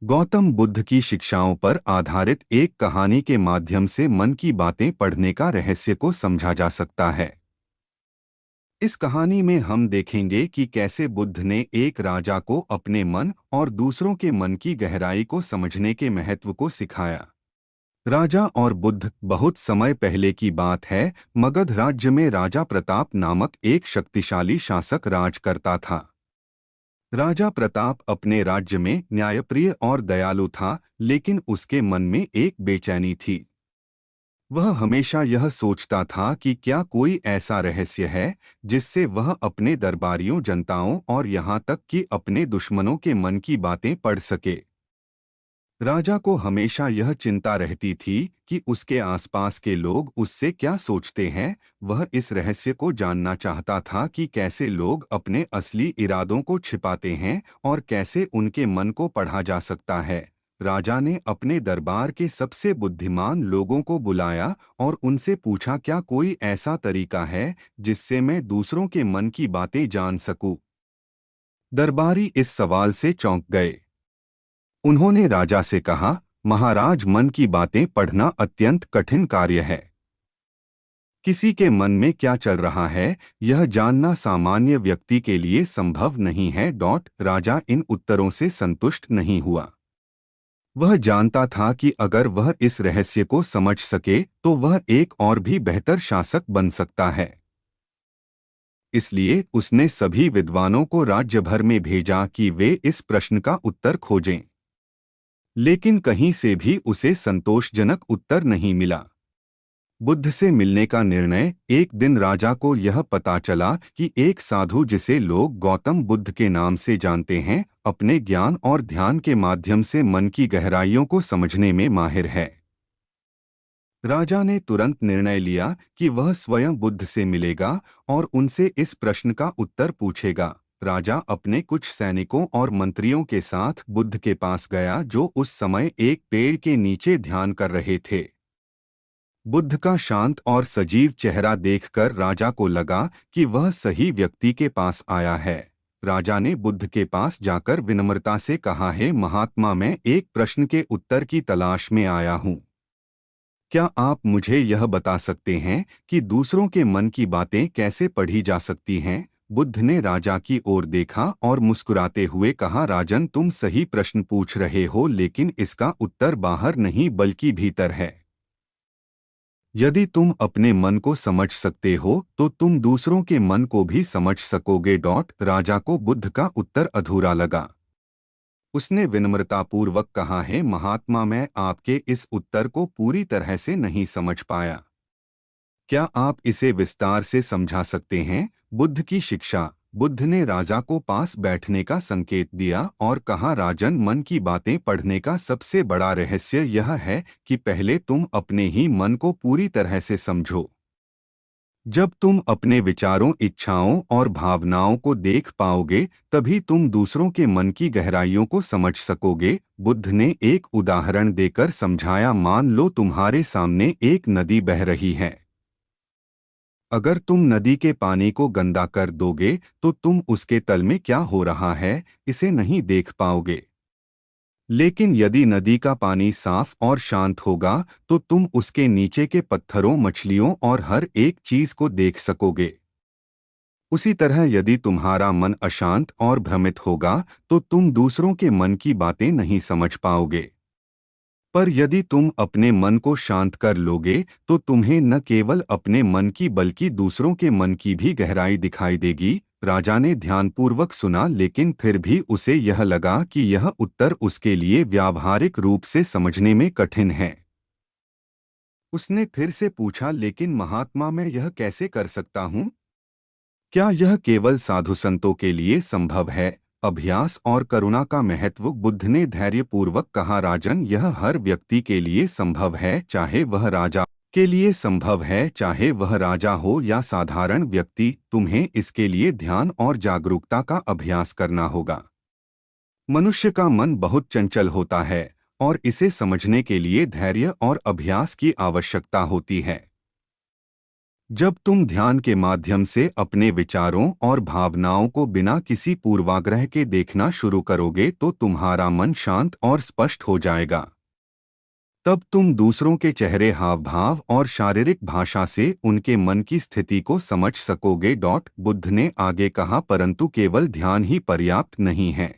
गौतम बुद्ध की शिक्षाओं पर आधारित एक कहानी के माध्यम से मन की बातें पढ़ने का रहस्य को समझा जा सकता है। इस कहानी में हम देखेंगे कि कैसे बुद्ध ने एक राजा को अपने मन और दूसरों के मन की गहराई को समझने के महत्व को सिखाया। राजा और बुद्ध। बहुत समय पहले की बात है। मगध राज्य में राजा प्रताप नामक एक शक्तिशाली शासक राज करता था। राजा प्रताप अपने राज्य में न्यायप्रिय और दयालु था, लेकिन उसके मन में एक बेचैनी थी। वह हमेशा यह सोचता था कि क्या कोई ऐसा रहस्य है जिससे वह अपने दरबारियों, जनताओं और यहाँ तक कि अपने दुश्मनों के मन की बातें पढ़ सके। राजा को हमेशा यह चिंता रहती थी कि उसके आसपास के लोग उससे क्या सोचते हैं। वह इस रहस्य को जानना चाहता था कि कैसे लोग अपने असली इरादों को छिपाते हैं और कैसे उनके मन को पढ़ा जा सकता है। राजा ने अपने दरबार के सबसे बुद्धिमान लोगों को बुलाया और उनसे पूछा, क्या कोई ऐसा तरीका है जिससे मैं दूसरों के मन की बातें जान सकूं? दरबारी इस सवाल से चौंक गए। उन्होंने राजा से कहा, महाराज, मन की बातें पढ़ना अत्यंत कठिन कार्य है। किसी के मन में क्या चल रहा है, यह जानना सामान्य व्यक्ति के लिए संभव नहीं है। राजा इन उत्तरों से संतुष्ट नहीं हुआ। वह जानता था कि अगर वह इस रहस्य को समझ सके तो वह एक और भी बेहतर शासक बन सकता है। इसलिए उसने सभी विद्वानों को राज्य भर में भेजा कि वे इस प्रश्न का उत्तर खोजें। लेकिन कहीं से भी उसे संतोषजनक उत्तर नहीं मिला। बुद्ध से मिलने का निर्णय। एक दिन राजा को यह पता चला कि एक साधु, जिसे लोग गौतम बुद्ध के नाम से जानते हैं, अपने ज्ञान और ध्यान के माध्यम से मन की गहराइयों को समझने में माहिर है। राजा ने तुरंत निर्णय लिया कि वह स्वयं बुद्ध से मिलेगा और उनसे इस प्रश्न का उत्तर पूछेगा। राजा अपने कुछ सैनिकों और मंत्रियों के साथ बुद्ध के पास गया, जो उस समय एक पेड़ के नीचे ध्यान कर रहे थे। बुद्ध का शांत और सजीव चेहरा देखकर राजा को लगा कि वह सही व्यक्ति के पास आया है। राजा ने बुद्ध के पास जाकर विनम्रता से कहा, हे महात्मा, मैं एक प्रश्न के उत्तर की तलाश में आया हूँ। क्या आप मुझे यह बता सकते हैं कि दूसरों के मन की बातें कैसे पढ़ी जा सकती हैं? बुद्ध ने राजा की ओर देखा और मुस्कुराते हुए कहा, राजन, तुम सही प्रश्न पूछ रहे हो, लेकिन इसका उत्तर बाहर नहीं बल्कि भीतर है। यदि तुम अपने मन को समझ सकते हो तो तुम दूसरों के मन को भी समझ सकोगे। राजा को बुद्ध का उत्तर अधूरा लगा। उसने विनम्रतापूर्वक कहा, है महात्मा, मैं आपके इस उत्तर को पूरी तरह से नहीं समझ पाया। क्या आप इसे विस्तार से समझा सकते हैं? बुद्ध की शिक्षा। बुद्ध ने राजा को पास बैठने का संकेत दिया और कहा, राजन, मन की बातें पढ़ने का सबसे बड़ा रहस्य यह है कि पहले तुम अपने ही मन को पूरी तरह से समझो। जब तुम अपने विचारों, इच्छाओं और भावनाओं को देख पाओगे, तभी तुम दूसरों के मन की गहराइयों को समझ सकोगे। बुद्ध ने एक उदाहरण देकर समझाया, मान लो तुम्हारे सामने एक नदी बह रही है। अगर तुम नदी के पानी को गंदा कर दोगे तो तुम उसके तल में क्या हो रहा है इसे नहीं देख पाओगे। लेकिन यदि नदी का पानी साफ और शांत होगा तो तुम उसके नीचे के पत्थरों, मछलियों और हर एक चीज को देख सकोगे। उसी तरह यदि तुम्हारा मन अशांत और भ्रमित होगा तो तुम दूसरों के मन की बातें नहीं समझ पाओगे। पर यदि तुम अपने मन को शांत कर लोगे तो तुम्हें न केवल अपने मन की बल्कि दूसरों के मन की भी गहराई दिखाई देगी। राजा ने ध्यानपूर्वक सुना, लेकिन फिर भी उसे यह लगा कि यह उत्तर उसके लिए व्यावहारिक रूप से समझने में कठिन है। उसने फिर से पूछा, लेकिन महात्मा, मैं यह कैसे कर सकता हूँ? क्या यह केवल साधु संतों के लिए संभव है? अभ्यास और करुणा का महत्व। बुद्ध ने धैर्यपूर्वक कहा, राजन, यह हर व्यक्ति के लिए संभव है, चाहे वह राजा के लिए संभव है, चाहे वह राजा हो या साधारण व्यक्ति। तुम्हें इसके लिए ध्यान और जागरूकता का अभ्यास करना होगा। मनुष्य का मन बहुत चंचल होता है और इसे समझने के लिए धैर्य और अभ्यास की आवश्यकता होती है। जब तुम ध्यान के माध्यम से अपने विचारों और भावनाओं को बिना किसी पूर्वाग्रह के देखना शुरू करोगे तो तुम्हारा मन शांत और स्पष्ट हो जाएगा। तब तुम दूसरों के चेहरे, हाव भाव और शारीरिक भाषा से उनके मन की स्थिति को समझ सकोगे। बुद्ध ने आगे कहा, परंतु केवल ध्यान ही पर्याप्त नहीं है।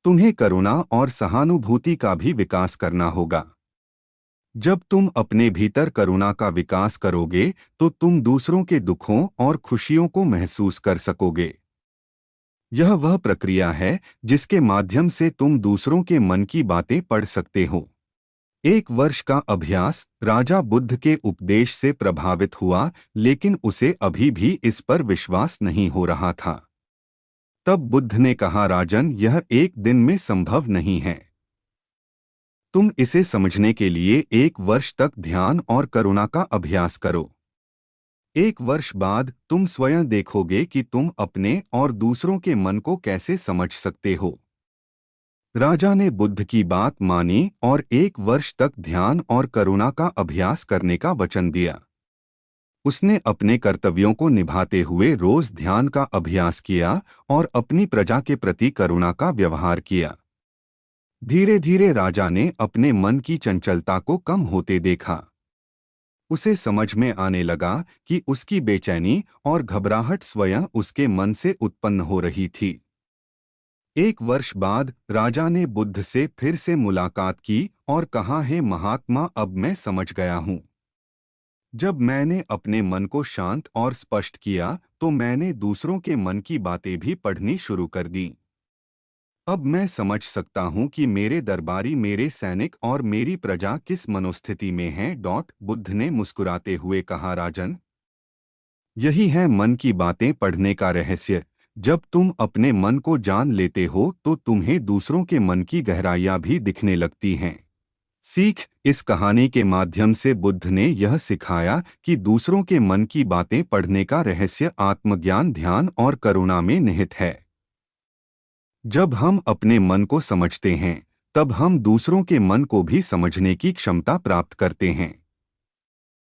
तुम्हें करुणा और सहानुभूति का भी विकास करना होगा। जब तुम अपने भीतर करुणा का विकास करोगे तो तुम दूसरों के दुखों और खुशियों को महसूस कर सकोगे। यह वह प्रक्रिया है जिसके माध्यम से तुम दूसरों के मन की बातें पढ़ सकते हो। 1 वर्ष का अभ्यास। राजा बुद्ध के उपदेश से प्रभावित हुआ, लेकिन उसे अभी भी इस पर विश्वास नहीं हो रहा था। तब बुद्ध ने कहा, राजन, यह एक दिन में संभव नहीं है। तुम इसे समझने के लिए 1 वर्ष तक ध्यान और करुणा का अभ्यास करो। 1 वर्ष बाद तुम स्वयं देखोगे कि तुम अपने और दूसरों के मन को कैसे समझ सकते हो। राजा ने बुद्ध की बात मानी और 1 वर्ष तक ध्यान और करुणा का अभ्यास करने का वचन दिया। उसने अपने कर्तव्यों को निभाते हुए रोज ध्यान का अभ्यास किया और अपनी प्रजा के प्रति करुणा का व्यवहार किया। धीरे धीरे राजा ने अपने मन की चंचलता को कम होते देखा। उसे समझ में आने लगा कि उसकी बेचैनी और घबराहट स्वयं उसके मन से उत्पन्न हो रही थी। 1 वर्ष बाद राजा ने बुद्ध से फिर से मुलाकात की और कहा, हे महात्मा, अब मैं समझ गया हूँ। जब मैंने अपने मन को शांत और स्पष्ट किया तो मैंने दूसरों के मन की बातें भी पढ़नी शुरू कर दी। अब मैं समझ सकता हूँ कि मेरे दरबारी, मेरे सैनिक और मेरी प्रजा किस मनोस्थिति में हैं। बुद्ध ने मुस्कुराते हुए कहा, राजन, यही है मन की बातें पढ़ने का रहस्य। जब तुम अपने मन को जान लेते हो तो तुम्हें दूसरों के मन की गहराइयाँ भी दिखने लगती हैं। सीख। इस कहानी के माध्यम से बुद्ध ने यह सिखाया कि दूसरों के मन की बातें पढ़ने का रहस्य आत्मज्ञान, ध्यान और करुणा में निहित है। जब हम अपने मन को समझते हैं तब हम दूसरों के मन को भी समझने की क्षमता प्राप्त करते हैं।